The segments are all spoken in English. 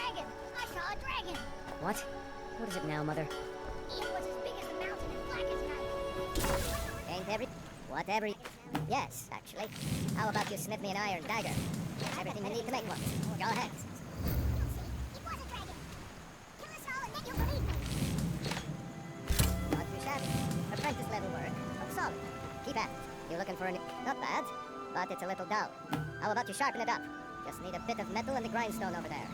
dragon! I saw a dragon! What? What is it now, Mother? It was as big as a mountain and black as night. Ain't every... Whatever... Yes, actually. How about you smith me an iron dagger? There's everything you need to make one. Go ahead. You'll see. It was a dragon. Kill us all and then you'll believe me. Not too shabby. Apprentice level work, but solid. Keep at it. You looking for a new... Not bad, but it's a little dull. How about you sharpen it up? Just need a bit of metal and the grindstone over there.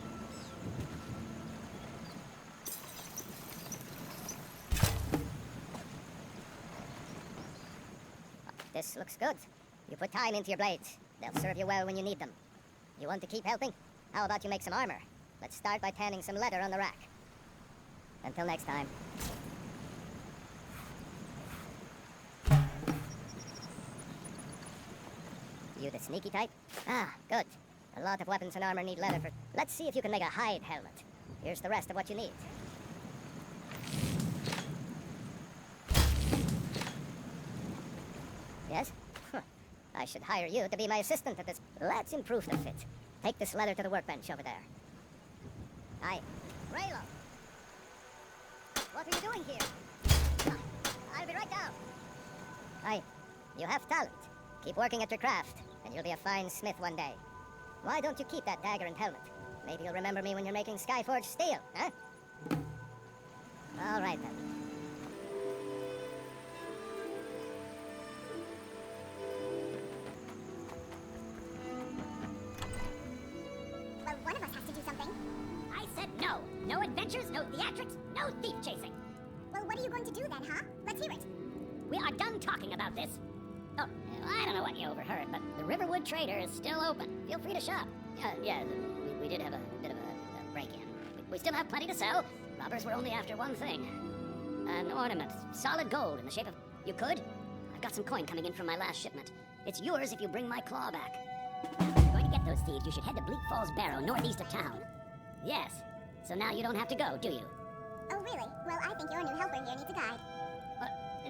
This looks good. You put time into your blades. They'll serve you well when you need them. You want to keep helping? How about you make some armor? Let's start by tanning some leather on the rack. Until next time. You the sneaky type? Ah, good. A lot of weapons and armor need leather for... Let's see if you can make a hide helmet. Here's the rest of what you need. Yes? Huh. I should hire you to be my assistant at this. Let's improve the fit. Take this leather to the workbench over there. Aye. Raylo! What are you doing here? I'll be right down. Aye. You have talent. Keep working at your craft, and you'll be a fine smith one day. Why don't you keep that dagger and helmet? Maybe you'll remember me when you're making Skyforged steel, huh? All right, then. Well, one of us has to do something. I said no. No adventures, no theatrics, no thief chasing. Well, what are you going to do then, huh? Let's hear it. We are done talking about this. Oh, I don't know what you overheard, but the Riverwood Trader is still open. Feel free to shop. Yeah, we did have a bit of a break-in. We still have plenty to sell. Robbers were only after one thing. An ornament. Solid gold in the shape of... You could? I've got some coin coming in from my last shipment. It's yours if you bring my claw back. If you're going to get those thieves, you should head to Bleak Falls Barrow, northeast of town. Yes. So now you don't have to go, do you? Oh, really? Well, I think your new helper here needs a guide.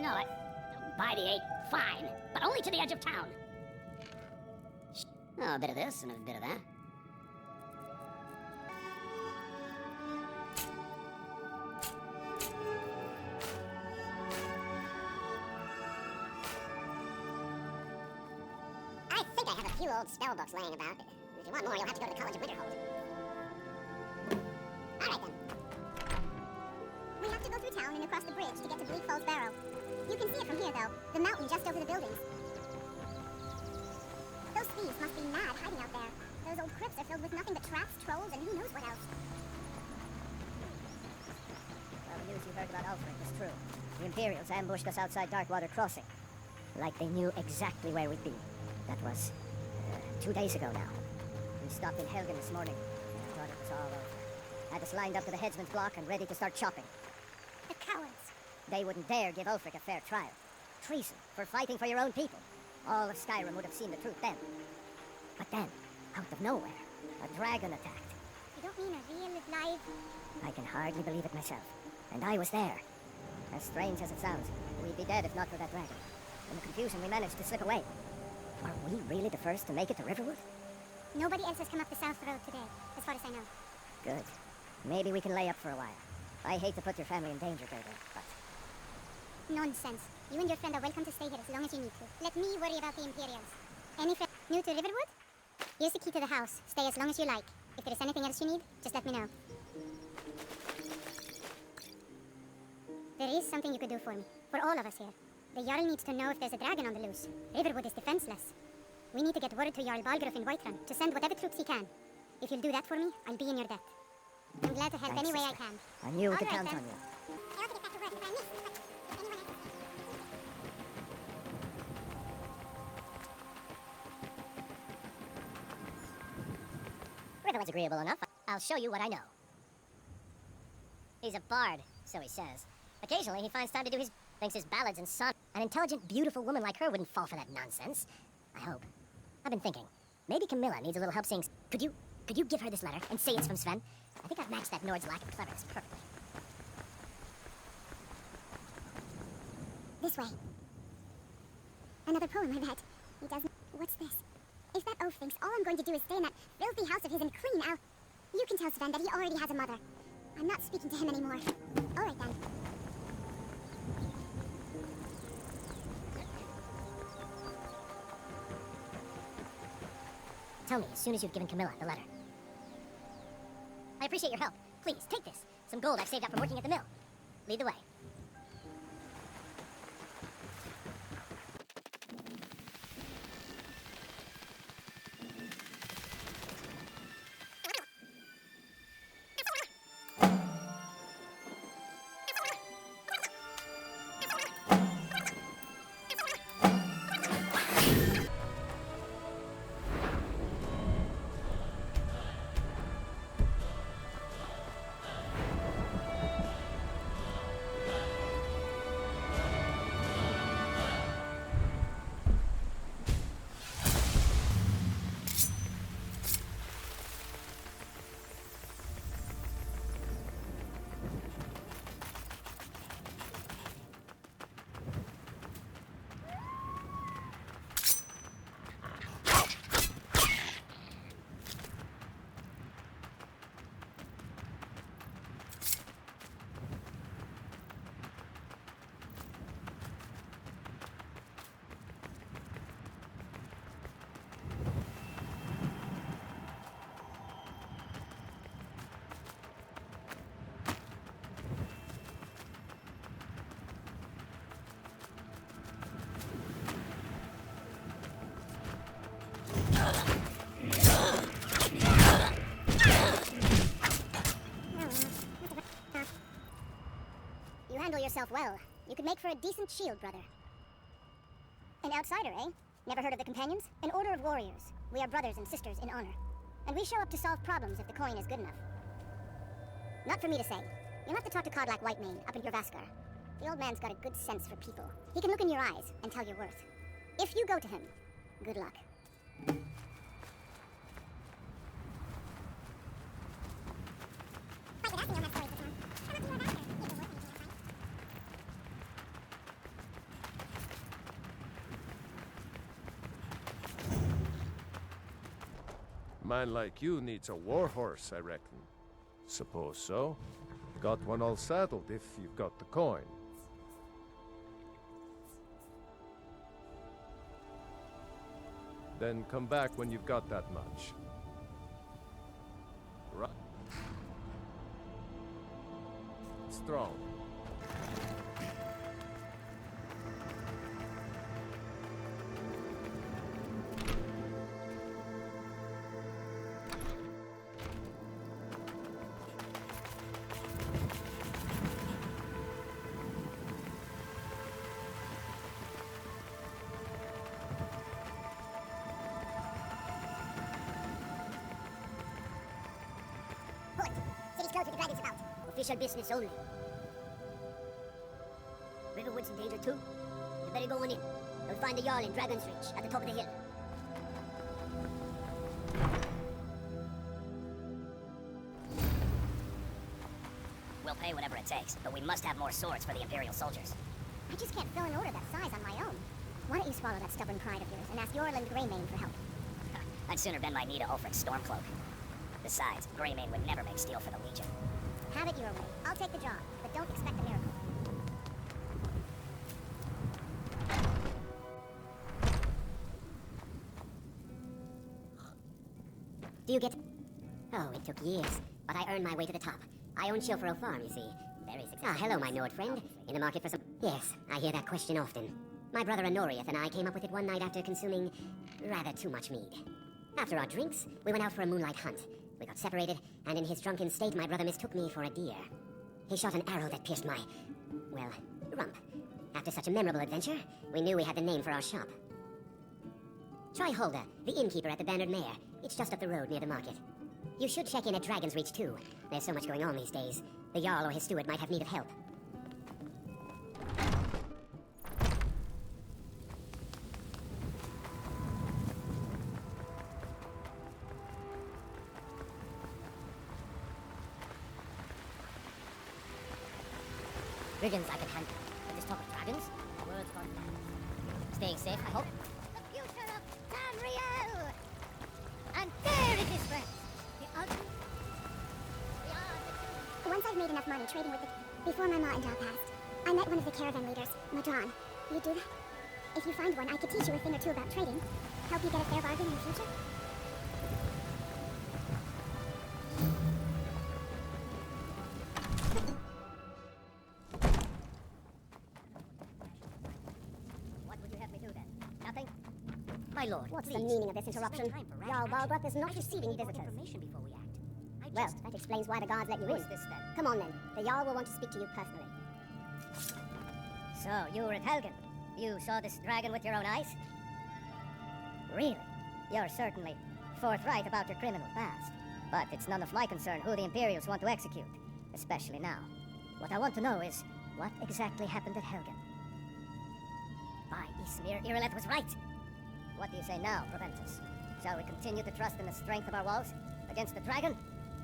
No, by the 8, fine, but only to the edge of town. Oh, a bit of this and a bit of that. I think I have a few old spell books laying about. If you want more, you'll have to go to the College of Winterhold. All right, then. We have to go through town and across the bridge to get to Bleak Falls Barrow. You can see it from here, though. The mountain just over the buildings. Those thieves must be mad hiding out there. Those old crypts are filled with nothing but traps, trolls, and who knows what else. Well, the news you heard about Ulfric is true. The Imperials ambushed us outside Darkwater Crossing. Like they knew exactly where we'd be. That was 2 days ago now. We stopped in Helgen this morning, and I thought it was all over. Had us lined up to the headsman's block and ready to start chopping. The cowards. They wouldn't dare give Ulfric a fair trial. Treason for fighting for your own people. All of Skyrim would have seen the truth then. But then, out of nowhere, a dragon attacked. You don't mean a real, live... I can hardly believe it myself. And I was there. As strange as it sounds, we'd be dead if not for that dragon. In the confusion, we managed to slip away. Are we really the first to make it to Riverwood? Nobody else has come up the south road today, as far as I know. Good. Maybe we can lay up for a while. I hate to put your family in danger, Gerda, but... Nonsense. You and your friend are welcome to stay here as long as you need to. Let me worry about the Imperials. Any friend new to Riverwood? Here's the key to the house. Stay as long as you like. If there is anything else you need, just let me know. There is something you could do for me. For all of us here. The Jarl needs to know if there's a dragon on the loose. Riverwood is defenseless. We need to get word to Jarl Balgruuf in Whiterun to send whatever troops he can. If you'll do that for me, I'll be in your debt. I'm glad to help Thanks, any way I sister. can. I knew we could All right, count then. on you. I'll get back to work if I miss, but if anyone else... Riverwood's agreeable enough. I'll show you what I know. He's a bard, so he says. Occasionally, he finds time to do his... thinks his ballads and songs. An intelligent, beautiful woman like her wouldn't fall for that nonsense. I hope. I've been thinking. Maybe Camilla needs a little help saying... Could you give her this letter and say it's from Sven? I think I've matched that Nord's lack of cleverness perfectly. This way. Another poem, I bet. He doesn't... What's this? If that oaf thinks all I'm going to do is stay in that filthy house of his and clean, you can tell Sven that he already has a mother. I'm not speaking to him anymore. Alright then. Tell me as soon as you've given Camilla the letter. I appreciate your help. Please, take this. Some gold I've saved up from working at the mill. Lead the way. You handle yourself well. You could make for a decent shield, brother. An outsider, eh? Never heard of the Companions? An order of warriors. We are brothers and sisters in honor. And we show up to solve problems if the coin is good enough. Not for me to say. You'll have to talk to Codlac Whitemane up in Jorvaskar. The old man's got a good sense for people. He can look in your eyes and tell your worth. If you go to him, good luck. Man like you needs a war horse, I reckon. Suppose so. Got one all saddled if you've got the coin. Then come back when you've got that much. Right. Strong. Port. City's closed with the dragons about. Official business only. Riverwood's in danger too. You better go on in. You'll find the Jarl in Dragon's Reach at the top of the hill. We'll pay whatever it takes, but we must have more swords for the Imperial soldiers. I just can't fill an order that size on my own. Why don't you swallow that stubborn pride of yours and ask Yorland Greymane for help? I'd sooner bend my knee to Ulfric's Stormcloak. Besides, Greymane would never make steel for the Legion. Have it your way. I'll take the job, but don't expect a miracle. Do you get... Oh, it took years, but I earned my way to the top. I own Chilfaro Farm, you see. Very successful. Ah, hello, my Nord friend. In the market for some... Yes, I hear that question often. My brother Honorius and I came up with it one night after consuming rather too much mead. After our drinks, we went out for a moonlight hunt. We got separated, and in his drunken state, my brother mistook me for a deer. He shot an arrow that pierced my, well, rump. After such a memorable adventure, we knew we had the name for our shop. Try Hulda, the innkeeper at the Bannered Mare. It's just up the road near the market. You should check in at Dragon's Reach, too. There's so much going on these days. The Jarl or his steward might have need of help. Brigands I can handle. But this talk of dragons? Words gone mad. Staying safe, I hope. The future of Tamriel! And there it is, friends. The ultimate... Once I've made enough money trading with the... Before my ma and dad passed, I met one of the caravan leaders, Madron. Will you do that? If you find one, I could teach you a thing or two about trading. Help you get a fair bargain in the future. What would you have me do then? Nothing? My lord, What's the please. meaning of this This is interruption? no time for rash Jarl action. Balgruth is not I just receiving need more visitors. information before we act. Well, that explains why the guards let you Who's in. this then? Come on then. The Jarl will want to speak to you personally. So, you were at Helgen. You saw this dragon with your own eyes? Really? You're certainly forthright about your criminal past. But it's none of my concern who the Imperials want to execute, especially now. What I want to know is, what exactly happened at Helgen? By Ismir, Irileth was right! What do you say now, Proventus? Shall we continue to trust in the strength of our walls against the dragon?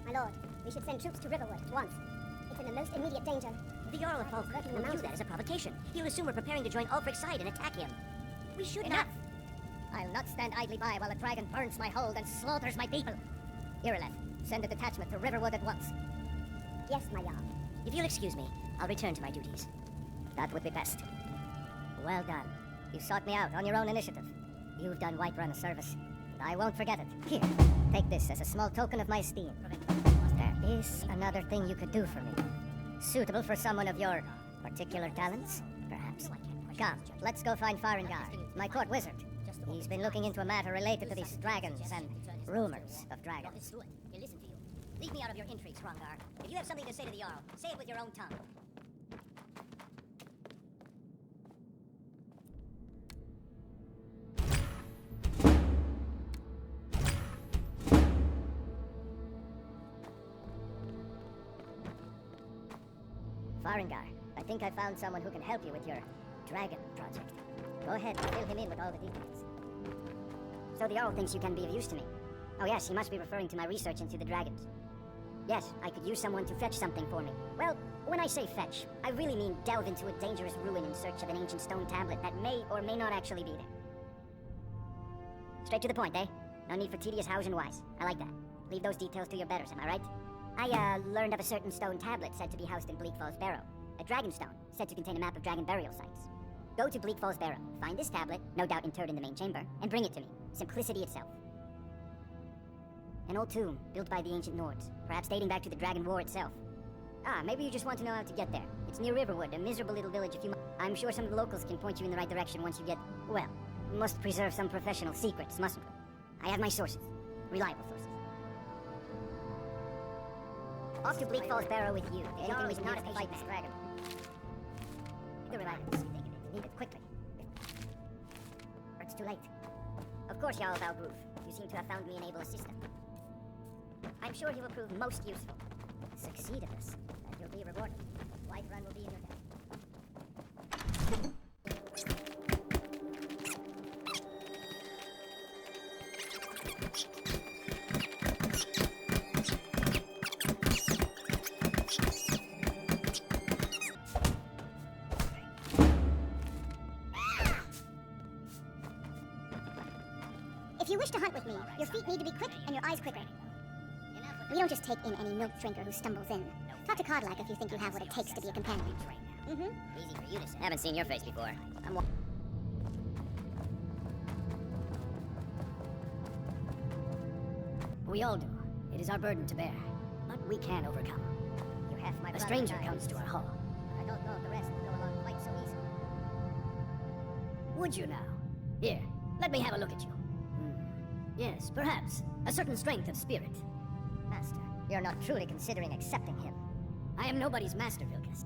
My lord, we should send troops to Riverwood at once. It's in the most immediate danger. The Jarl of Falkirk will view that as a provocation. He'll assume we're preparing to join Ulfric's side and attack him. We should Enough! I'll not stand idly by while a dragon burns my hold and slaughters my people. Irileth, send a detachment to Riverwood at once. Yes, my Jarl. If you'll excuse me, I'll return to my duties. That would be best. Well done. You sought me out on your own initiative. You've done Whiterun a service, and I won't forget it. Here, take this as a small token of my esteem. There is another thing you could do for me. Suitable for someone of your particular talents, perhaps. Come, let's go find Farengar, my court wizard. He's been looking into a matter related to these dragons and rumors of dragons. He'll listen to you. Leave me out of your intrigues, Hrongar. If you have something to say to the Jarl, say it with your own tongue. Farengar, I think I found someone who can help you with your dragon project. Go ahead and fill him in with all the details. So the Jarl thinks you can be of use to me. Oh yes, he must be referring to my research into the dragons. Yes, I could use someone to fetch something for me. Well, when I say fetch, I really mean delve into a dangerous ruin in search of an ancient stone tablet that may or may not actually be there. Straight to the point, eh? No need for tedious hows and whys. I like that. Leave those details to your betters, am I right? I learned of a certain stone tablet said to be housed in Bleak Falls Barrow. A dragon stone, said to contain a map of dragon burial sites. Go to Bleak Falls Barrow, find this tablet, no doubt interred in the main chamber, and bring it to me. Simplicity itself. An old tomb, built by the ancient Nords, perhaps dating back to the Dragon War itself. Ah, maybe you just want to know how to get there. It's near Riverwood, a miserable little village a few miles. I'm sure some of the locals can point you in the right direction once you get... Well, we must preserve some professional secrets, mustn't we? I have my sources. Reliable sources. Off to Bleak Falls Barrow with you. Anything we can not fight this dragon. The reliance. Need it quickly. Or it's too late. Of course, Jarl Balgruth. You seem to have found me an able assistant. I'm sure he will prove most useful. Succeed at this, and you'll be rewarded. Whiterun will be in your debt. If you wish to hunt with me, your feet need to be quick and your eyes quicker. We don't just take in any milk drinker who stumbles in. Talk to Codlack if you think you have what it takes to be a companion. Easy for you to say. Haven't seen your face before. We all do. It is our burden to bear. But we can overcome. You have my A stranger comes to our hall. I don't know if the rest will go along quite so easily. Would you now? Here, let me have a look at you. Yes, perhaps. A certain strength of spirit. Master, you're not truly considering accepting him. I am nobody's master, Vilkas.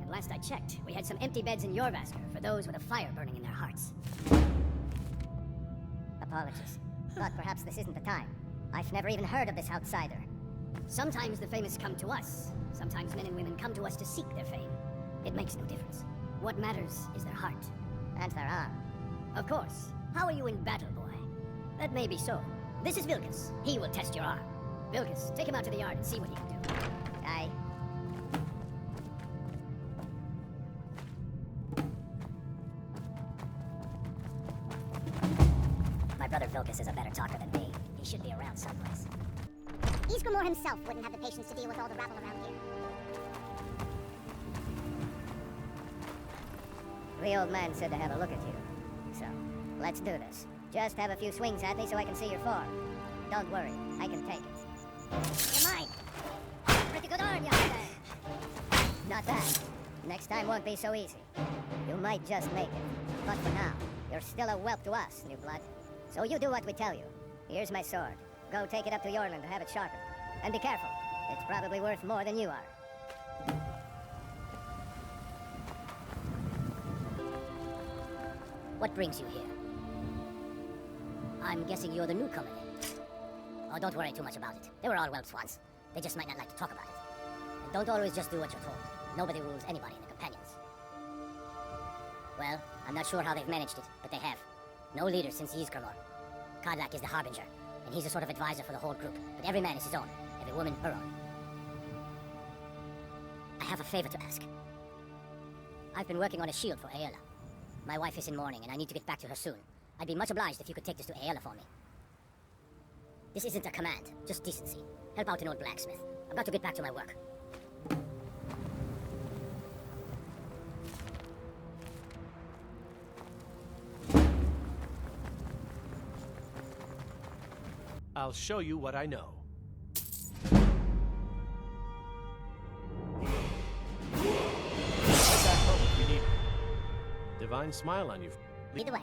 And last I checked, we had some empty beds in Jorvaskr for those with a fire burning in their hearts. Apologies. But perhaps this isn't the time. I've never even heard of this outsider. Sometimes the famous come to us. Sometimes men and women come to us to seek their fame. It makes no difference. What matters is their heart. And their arm. Of course. How are you in battle, boy? That may be so. This is Vilkas. He will test your arm. Vilkas, take him out to the yard and see what he can do. Aye. My brother Vilkas is a better talker than me. He should be around someplace. He's Ysgramor himself wouldn't have the patience to deal with all the rabble around here. The old man said to have a look at you. So, let's do this. Just have a few swings at me so I can see your form. Don't worry, I can take it. You're mine. Pretty good arm you have there. Not bad. Next time won't be so easy. You might just make it. But for now, you're still a whelp to us, new blood. So you do what we tell you. Here's my sword. Go take it up to Yorland to have it sharpened. And be careful. It's probably worth more than you are. What brings you here? I'm guessing you're the newcomer then. Oh, don't worry too much about it. They were all whelps once. They just might not like to talk about it. And don't always just do what you're told. Nobody rules anybody in the companions. Well, I'm not sure how they've managed it, but they have. No leader since Ysgramor. Kodlak is the Harbinger, and he's a sort of advisor for the whole group. But every man is his own, every woman her own. I have a favor to ask. I've been working on a shield for Aela. My wife is in mourning, and I need to get back to her soon. I'd be much obliged if you could take this to Aela for me. This isn't a command, just decency. Help out an old blacksmith. I've got to get back to my work. I'll show you what I know. Right back home if you need it. Divine smile on you. Lead the way.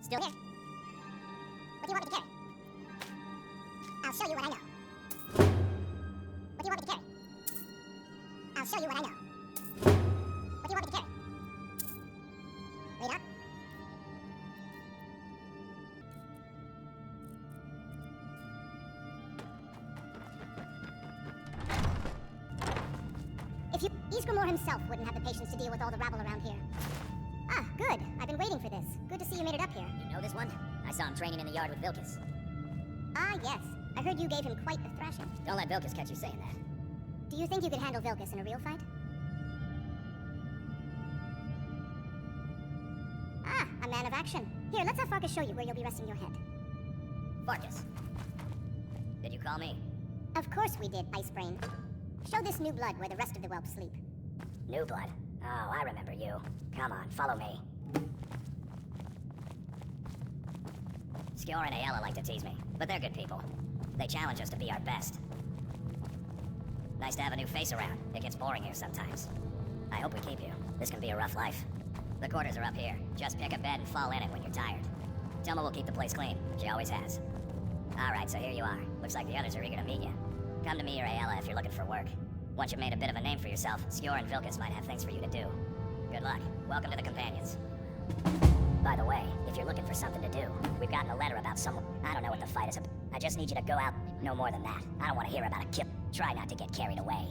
Still here? What do you want me to carry? I'll show you what I know. What do you want me to carry? I'll show you what I know. What do you want me to carry? Lead up. If you... Ysgramor himself wouldn't have the patience to deal with all the rabble around here. Ah, good. I've been waiting for this. Good to see you made it up here. You know this one? I saw him training in the yard with Vilkas. Ah, yes. I heard you gave him quite a thrashing. Don't let Vilkas catch you saying that. Do you think you could handle Vilkas in a real fight? Ah, a man of action. Here, let's have Farkas show you where you'll be resting your head. Farkas. Did you call me? Of course we did, Icebrain. Show this new blood where the rest of the whelps sleep. New blood. Oh, I remember you. Come on, follow me. Skjor and Aela like to tease me, but they're good people. They challenge us to be our best. Nice to have a new face around. It gets boring here sometimes. I hope we keep you. This can be a rough life. The quarters are up here. Just pick a bed and fall in it when you're tired. Telma will keep the place clean. She always has. Alright, so here you are. Looks like the others are eager to meet you. Come to me or Aela if you're looking for work. Once you've made a bit of a name for yourself, Skjor and Vilkas might have things for you to do. Good luck. Welcome to the Companions. By the way, if you're looking for something to do, we've gotten a letter about someone... I don't know what the fight is about. I just need you to go out. No more than that. I don't want to hear about a kill. Try not to get carried away.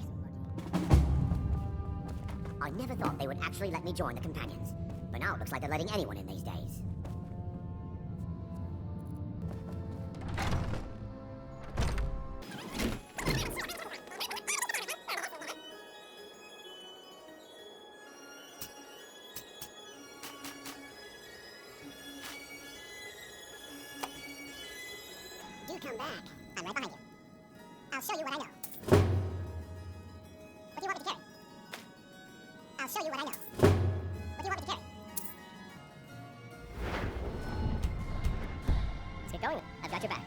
I never thought they would actually let me join the Companions. But now it looks like they're letting anyone in these days. Do come back. I'm right behind you. I'll show you what I know. What do you want me to carry? I'll show you what I know. What do you want me to carry? Let's get going. I've got your back.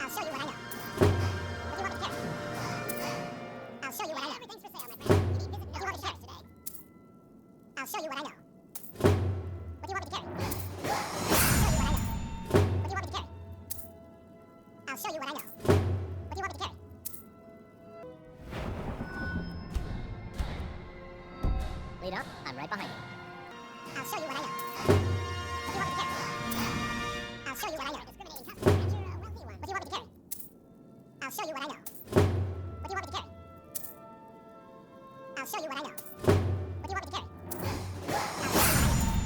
I'll show you what I know. What do you want me to carry? I'll show you what I know. Everything's for sale, my friend. You need visit what do you want me to carry today? I'll show you what I know. What do you want me to carry? I'll show you what I know. What do you want me to carry? I'll show you what I know. What do you want me to carry? Lead up. I'm right behind you. I'll show you what I know. What do you want me to carry? I'll show you what I know. Discriminating customer, and you're a wealthy one. What do you want me to carry? I'll show you what I know. What do you want me to carry? I'll show you what I know. What do you want me to carry? I'll show you what I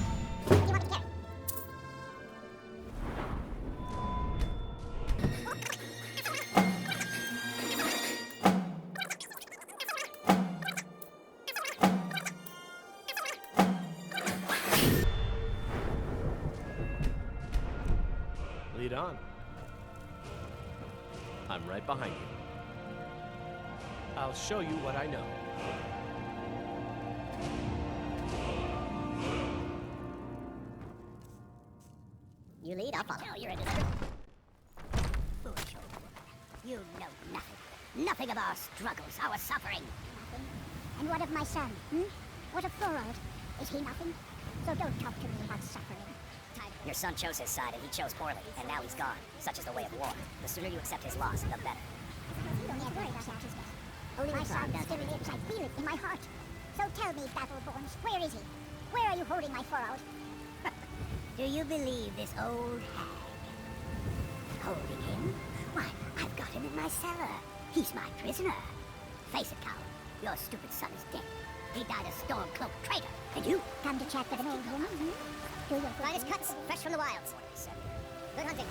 know. What do you want me to carry? Lead on. I'm right behind you. I'll show you what I know. You lead, I'll follow. No, you're a foolish old woman. You know nothing. Nothing of our struggles, our suffering. Nothing. And what of my son? What of Thorold? Is he nothing? So don't talk to me about suffering. Your son chose his side, and he chose poorly, and now he's gone. Such is the way of war. The sooner you accept his loss, the better. You don't need to worry about that. Only My with son God still does lives. I feel it in my heart. So tell me, Battlebones, where is he? Where are you holding my Thorold? Do you believe this old hag? Holding him? Why, I've got him in my cellar. He's my prisoner. Face it, coward. Your stupid son is dead. He died a storm-cloaked traitor. And you? Come to chat with an old woman, Do your Finest cuts, fresh from the wilds. Good hunting.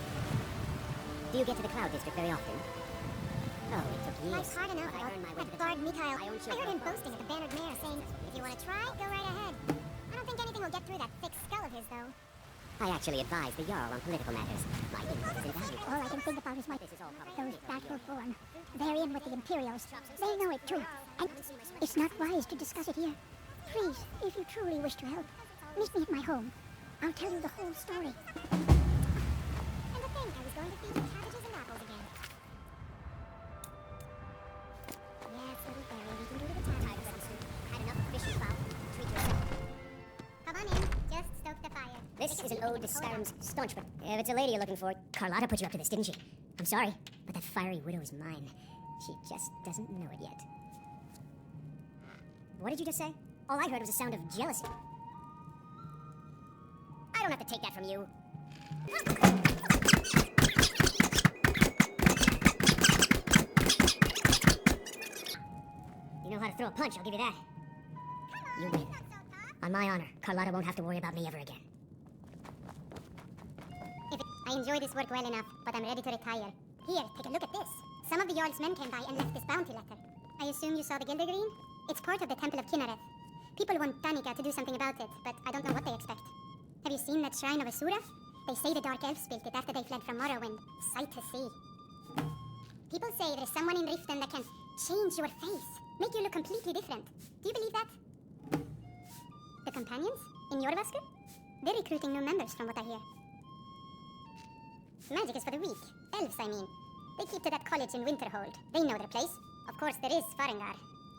Do you get to the Cloud District very often? Oh, it took years. Life's hard enough. But I earned my way to the Bard top. Mikhail. I own I children heard him of both. boasting at the Bannered Mare, saying, if you want to try, go right ahead. I don't think anything will get through that thick skull of his, though. I actually advise the Jarl on political matters. My input is invaluable. All I can think about is my... This is all Those Battleborn. They're in with the Imperials. They know it, too. And it's not wise to discuss it here. Please, if you truly wish to help, meet me at my home. I'll tell you the whole story. And to think I was going to feed you cabbages and apples again. Yes, little fairy, we can do to the time. Had enough fish and fowl. Treat yourself. Come on in. Just stoke the fire. This is an ode to Skyrim's staunch, but if it's a lady you're looking for, Carlotta put you up to this, didn't she? I'm sorry, but that fiery widow is mine. She just doesn't know it yet. What did you just say? All I heard was a sound of jealousy. I don't have to take that from you. You know how to throw a punch, I'll give you that. You win. On my honor, Carlotta won't have to worry about me ever again. I enjoy this work well enough, but I'm ready to retire. Here, take a look at this. Some of the Jarl's men came by and left this bounty letter. I assume you saw the Gildergreen? It's part of the Temple of Kinnereth. People want Danica to do something about it, but I don't know what they expect. Have you seen that shrine of Asura? They say the Dark Elves built it after they fled from Morrowind. Sight to see. People say there's someone in Riften that can change your face, make you look completely different. Do you believe that? The companions? In Jorvaskr? They're recruiting new members from what I hear. Magic is for the weak. Elves, I mean. They keep to that college in Winterhold. They know their place. Of course, there is Farengar.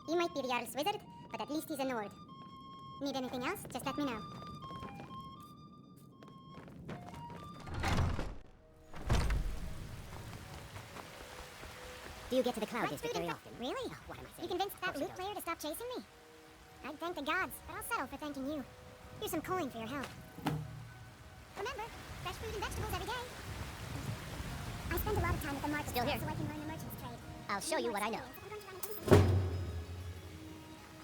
He might be the Jarl's wizard, but at least he's a Nord. Need anything else? Just let me know. Do you get to the Cloud Right District through very the- often? Really? Oh, what am I saying? You convinced that Of course loot you player to stop chasing me? I'd thank the gods, but I'll settle for thanking you. Here's some coin for your help. Remember, fresh fruit and vegetables every day. I spend a lot of time at the market Still here. so I can learn the merchant's trade. I'll show you what I know.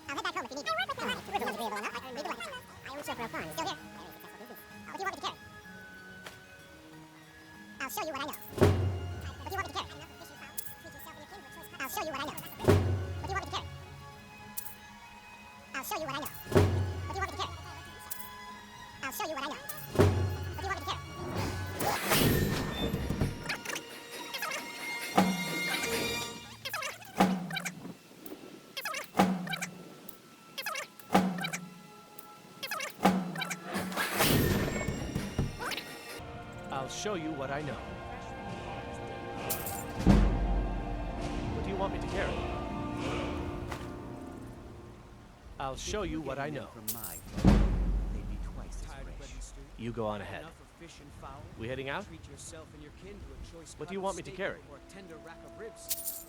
I'll head back home if you need me. The river was agreeable enough. Lead the way. I own several farms. Still here. What do you want me to carry? I'll show you what I know. What do you want me to carry? I'll show you what I know. What do you want me to carry? I'll show you what I know. What do you want me to carry? I'll show you what I know. What do you want me to carry? I'll show you what I know. What do you want me to carry? I'll show you what I know. From my table, they'd be twice as fresh. You go on ahead. Enough of fish and fowl. We heading out? Treat yourself and your kin to a choice What do cut you of want me to steak carry? Or a tender rack of ribs.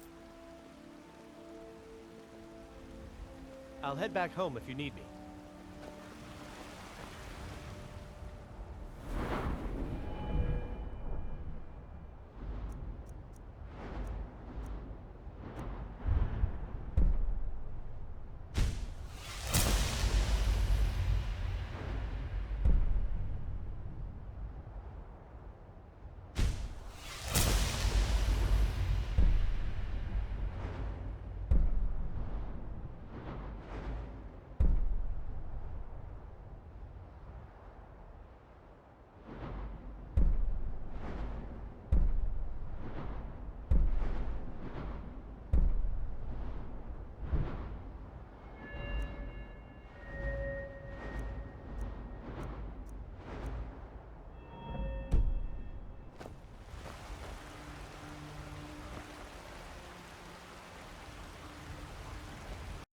I'll head back home if you need me.